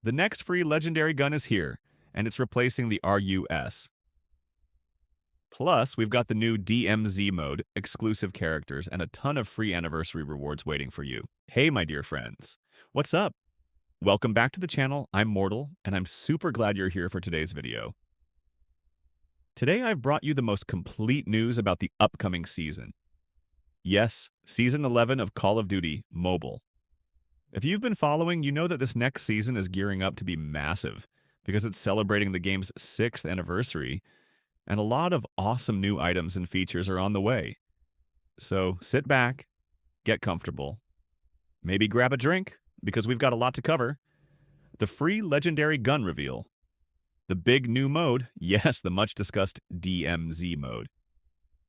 The next free legendary gun is here, and it's replacing the RUS. Plus, we've got the new DMZ mode, exclusive characters, and a ton of free anniversary rewards waiting for you. Hey, my dear friends. What's up? Welcome back to the channel. I'm Mortal, and I'm super glad you're here for today's video. Today, I've brought you the most complete news about the upcoming season. Yes, Season 11 of Call of Duty Mobile. If you've been following, you know that this next season is gearing up to be massive because it's celebrating the game's 6th anniversary, and a lot of awesome new items and features are on the way. So sit back, get comfortable, maybe grab a drink because we've got a lot to cover. The free legendary gun reveal, the big new mode, yes, the much discussed DMZ mode,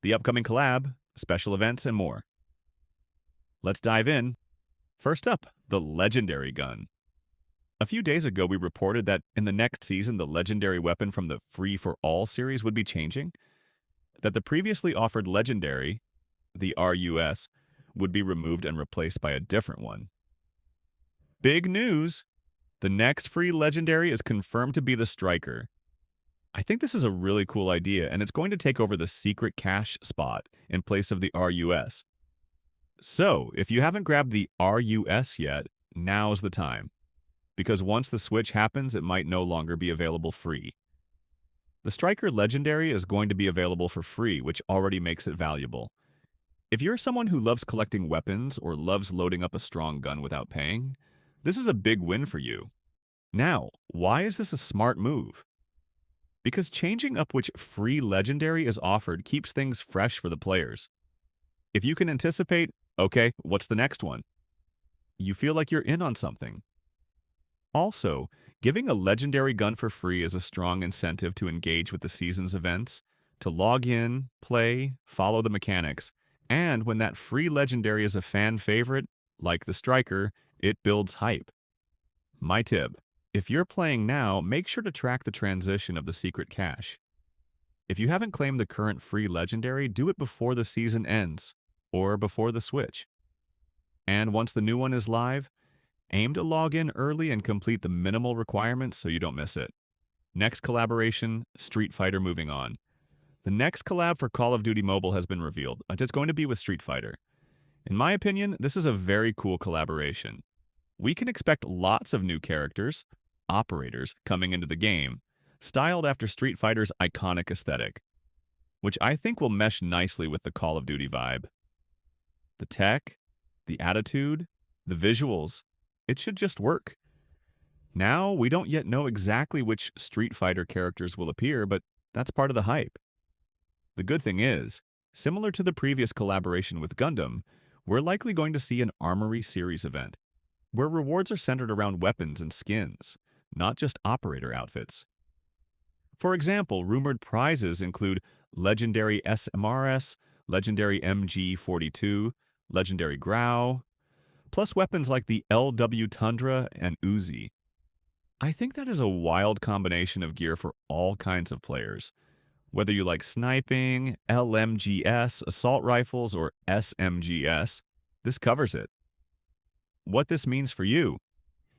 the upcoming collab, special events, and more. Let's dive in. First up, the legendary gun. A few days ago, we reported that in the next season, the legendary weapon from the Free for All series would be changing, that the previously offered legendary, the RUS, would be removed and replaced by a different one. Big news! The next free legendary is confirmed to be the Striker. I think this is a really cool idea, and it's going to take over the secret cache spot in place of the RUS. So, if you haven't grabbed the RUS yet, now's the time, because once the switch happens, it might no longer be available free. The Striker Legendary is going to be available for free, which already makes it valuable. If you're someone who loves collecting weapons or loves loading up a strong gun without paying, this is a big win for you. Now, why is this a smart move? Because changing up which free legendary is offered keeps things fresh for the players. If you can anticipate, okay, what's the next one? You feel like you're in on something. Also, giving a legendary gun for free is a strong incentive to engage with the season's events, to log in, play, follow the mechanics, and when that free legendary is a fan favorite, like the Striker, it builds hype. My tip, if you're playing now, make sure to track the transition of the secret cache. If you haven't claimed the current free legendary, do it before the season ends, or before the switch. And once the new one is live, aim to log in early and complete the minimal requirements so you don't miss it. Next collaboration, Street Fighter moving on. The next collab for Call of Duty Mobile has been revealed. It's going to be with Street Fighter. In my opinion, this is a very cool collaboration. We can expect lots of new characters, operators, coming into the game, styled after Street Fighter's iconic aesthetic, which I think will mesh nicely with the Call of Duty vibe. The tech, the attitude, the visuals, it should just work. Now, we don't yet know exactly which Street Fighter characters will appear, but that's part of the hype. The good thing is, similar to the previous collaboration with Gundam, we're likely going to see an Armory series event, where rewards are centered around weapons and skins, not just operator outfits. For example, rumored prizes include Legendary SMRS, Legendary MG42, Legendary Grau, plus weapons like the LW Tundra and Uzi. I think that is a wild combination of gear for all kinds of players. Whether you like sniping, LMGS, assault rifles, or SMGS, this covers it. What this means for you: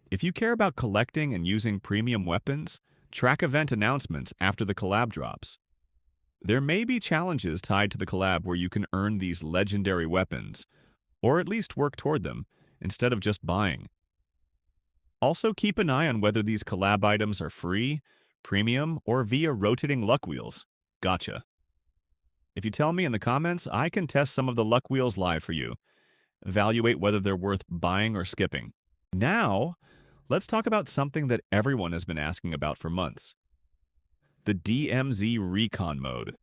if you care about collecting and using premium weapons, track event announcements after the collab drops. There may be challenges tied to the collab where you can earn these legendary weapons, or at least work toward them, instead of just buying. Also, keep an eye on whether these collab items are free, premium, or via rotating luck wheels. Gotcha. If you tell me in the comments, I can test some of the luck wheels live for you. Evaluate whether they're worth buying or skipping. Now, let's talk about something that everyone has been asking about for months: the DMZ Recon Mode.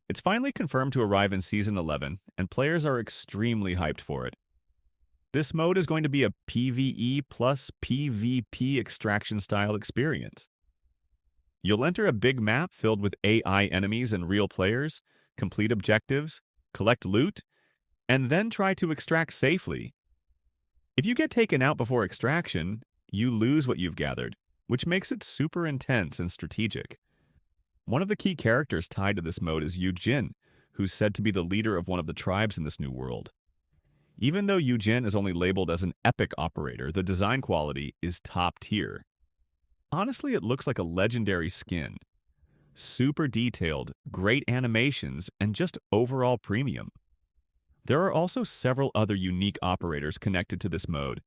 It's finally confirmed to arrive in Season 11, and players are extremely hyped for it. This mode is going to be a PvE plus PvP extraction-style experience. You'll enter a big map filled with AI enemies and real players, complete objectives, collect loot, and then try to extract safely. If you get taken out before extraction, you lose what you've gathered, which makes it super intense and strategic. One of the key characters tied to this mode is Yu Jin, who's said to be the leader of one of the tribes in this new world. Even though Eugen is only labeled as an epic operator, the design quality is top tier. Honestly, it looks like a legendary skin. Super detailed, great animations, and just overall premium. There are also several other unique operators connected to this mode,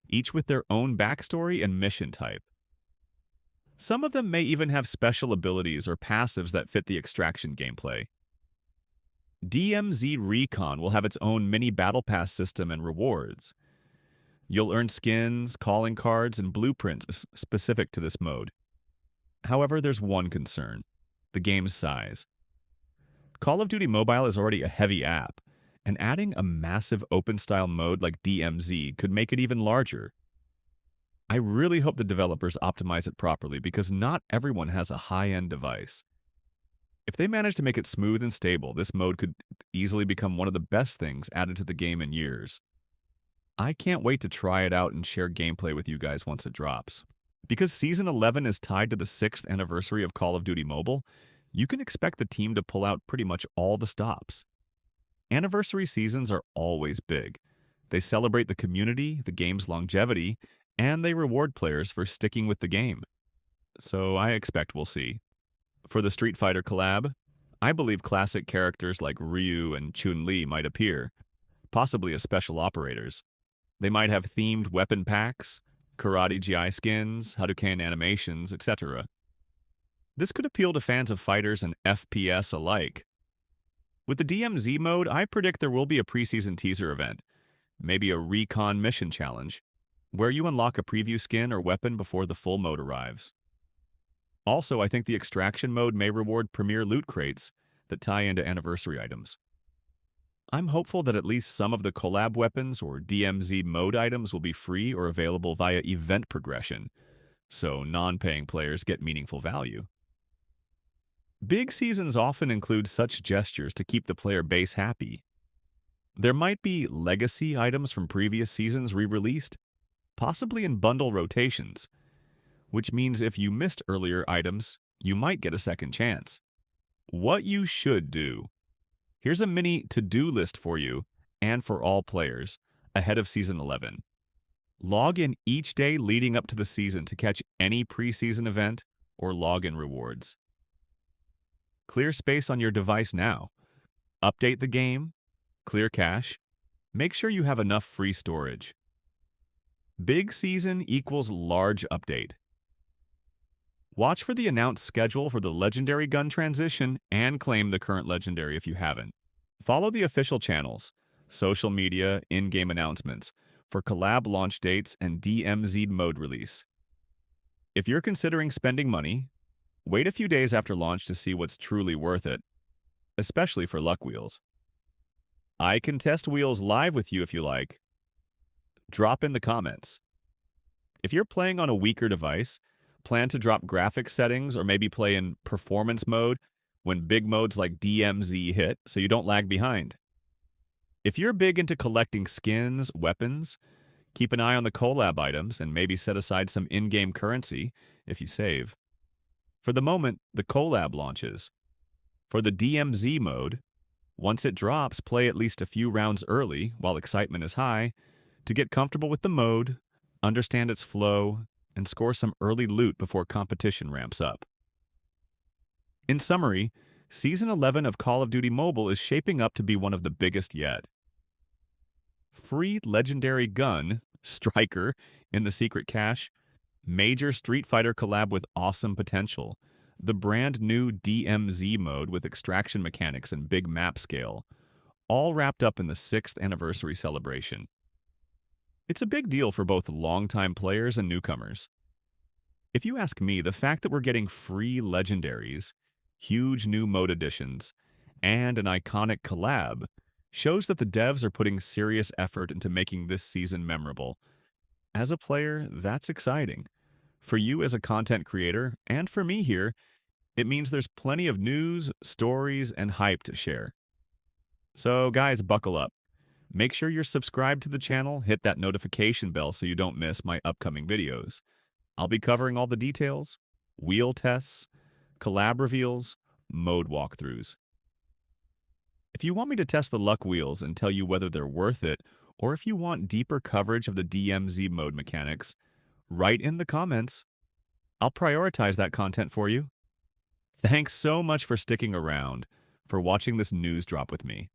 each with their own backstory and mission type. Some of them may even have special abilities or passives that fit the extraction gameplay. DMZ Recon will have its own mini battle pass system and rewards. You'll earn skins, calling cards, and blueprints specific to this mode. However, there's one concern: the game's size. Call of Duty Mobile is already a heavy app, and adding a massive open-style mode like DMZ could make it even larger. I really hope the developers optimize it properly because not everyone has a high-end device. If they manage to make it smooth and stable, this mode could easily become one of the best things added to the game in years. I can't wait to try it out and share gameplay with you guys once it drops. Because Season 11 is tied to the 6th anniversary of Call of Duty Mobile, you can expect the team to pull out pretty much all the stops. Anniversary seasons are always big. They celebrate the community, the game's longevity, and they reward players for sticking with the game. So I expect we'll see. For the Street Fighter collab, I believe classic characters like Ryu and Chun-Li might appear, possibly as special operators. They might have themed weapon packs, karate GI skins, Hadouken animations, etc. This could appeal to fans of fighters and FPS alike. With the DMZ mode, I predict there will be a preseason teaser event, maybe a recon mission challenge, where you unlock a preview skin or weapon before the full mode arrives. Also, I think the extraction mode may reward premier loot crates that tie into anniversary items. I'm hopeful that at least some of the collab weapons or DMZ mode items will be free or available via event progression, so non-paying players get meaningful value. Big seasons often include such gestures to keep the player base happy. There might be legacy items from previous seasons re-released, possibly in bundle rotations, which means if you missed earlier items, you might get a second chance. What you should do. Here's a mini to-do list for you and for all players ahead of Season 11. Log in each day leading up to the season to catch any preseason event or login rewards. Clear space on your device now. Update the game. Clear cache. Make sure you have enough free storage. Big season equals large update. Watch for the announced schedule for the legendary gun transition and claim the current legendary if you haven't. Follow the official channels, social media, in-game announcements for collab launch dates and DMZ mode release. If you're considering spending money, wait a few days after launch to see what's truly worth it, especially for luck wheels. I can test wheels live with you if you like. Drop in the comments. If you're playing on a weaker device, plan to drop graphics settings or maybe play in performance mode when big modes like DMZ hit so you don't lag behind. If you're big into collecting skins, weapons, keep an eye on the collab items and maybe set aside some in-game currency if you save. For the moment, the collab launches. For the DMZ mode, once it drops, play at least a few rounds early while excitement is high to get comfortable with the mode, understand its flow, and score some early loot before competition ramps up. In summary, Season 11 of Call of Duty Mobile is shaping up to be one of the biggest yet. Free legendary gun, Striker, in the secret cache, major Street Fighter collab with awesome potential, the brand new DMZ mode with extraction mechanics and big map scale, all wrapped up in the 6th anniversary celebration. It's a big deal for both longtime players and newcomers. If you ask me, the fact that we're getting free legendaries, huge new mode additions, and an iconic collab shows that the devs are putting serious effort into making this season memorable. As a player, that's exciting. For you as a content creator, and for me here, it means there's plenty of news, stories, and hype to share. So guys, buckle up. Make sure you're subscribed to the channel, hit that notification bell so you don't miss my upcoming videos. I'll be covering all the details, wheel tests, collab reveals, mode walkthroughs. If you want me to test the luck wheels and tell you whether they're worth it or if you want deeper coverage of the DMZ mode mechanics, write in the comments. I'll prioritize that content for you. Thanks so much for sticking around, for watching this news drop with me.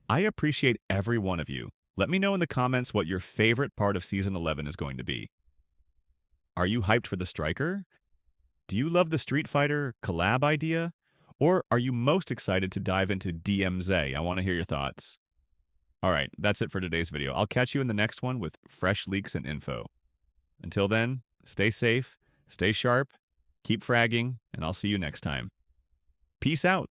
I appreciate every one of you. Let me know in the comments what your favorite part of Season 11 is going to be. Are you hyped for the Striker? Do you love the Street Fighter collab idea? Or are you most excited to dive into DMZ? I want to hear your thoughts. Alright, that's it for today's video. I'll catch you in the next one with fresh leaks and info. Until then, stay safe, stay sharp, keep fragging, and I'll see you next time. Peace out.